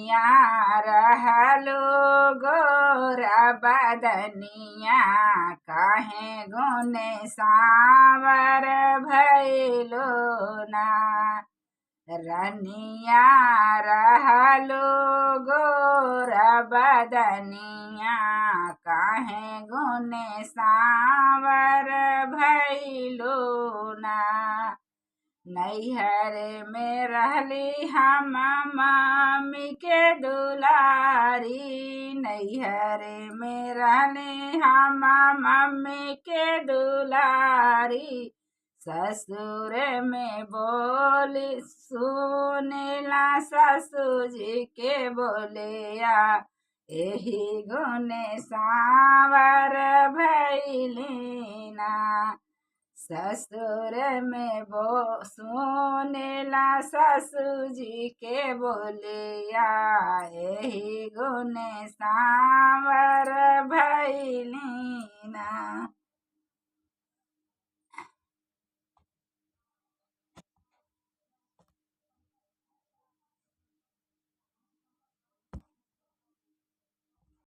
रनिया रहलो गोरा बदनिया काहे गुने सावर भैलो ना। रनिया रहलो गोरा बदनिया काहे गुने सावर भैलो ना। नैहर में रहली हम मम्मी के दुलारी, नैहर में रहली हम मम्मी के दुलारी। ससुर में बोली सुनेला ससुर जी के बोलिया एही गुने सावर भैली ना। ससुर में सुनेला ससुर जी के बोलिया एही गुने सावर भैली